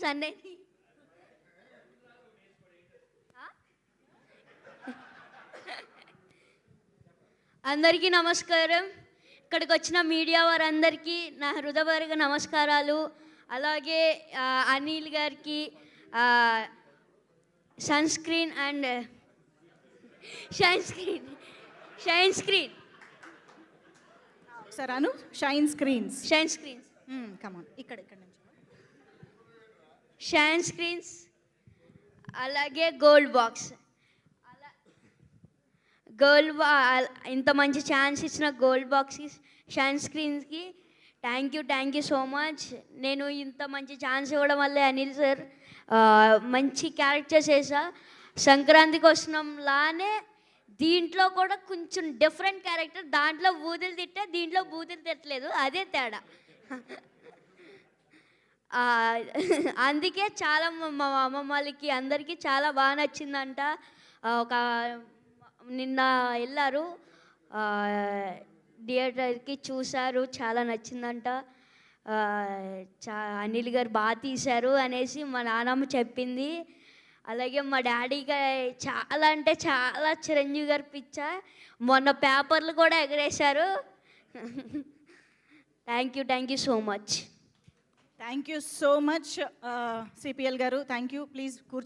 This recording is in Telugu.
సండే అందరికీ నమస్కారం. ఇక్కడికి వచ్చిన మీడియా వారందరికీ నా హృదయపూర్వక నమస్కారాలు. అలాగే అనిల్ గారికి sun screen and shine screen sir అను షైన్ స్క్రీన్స్ కమాన్ ఇక్కడ నుంచి షైన్ స్క్రీన్స్ అలాగే గోల్డ్ బాక్స్ ఇంత మంచి ఛాన్స్ ఇచ్చిన గోల్డ్ బాక్స్కి షైన్ స్క్రీన్స్కి థ్యాంక్ యూ సో మచ్. నేను ఇంత మంచి ఛాన్స్ ఇవ్వడం వల్లే అనిల్ సార్ మంచి క్యారెక్టర్స్ వేసా. సంక్రాంతికి వస్తున్నాంలానే దీంట్లో కూడా కొంచెం డిఫరెంట్ క్యారెక్టర్. దాంట్లో బూతులు తిట్టా, దీంట్లో బూతులు తిట్టలేదు, అదే తేడా. అందుకే చాలా మా అమ్మమ్మ వాళ్ళకి అందరికీ చాలా బాగా నచ్చిందంట. ఒక నిన్న వెళ్ళారు థియేటర్కి, చూశారు, చాలా నచ్చిందంట. అనిల్ గారు బాగా తీశారు అనేసి మా నాన్నమ్మ చెప్పింది. అలాగే మా డాడీగా చాలా అంటే చాలా చిరంజీవి గారు పిచ్చ. మొన్న పేపర్లు కూడా ఎగరేశారు. Thank you so much. Thank you so much CPL గారు. Thank you. ప్లీజ్ కూర్చో.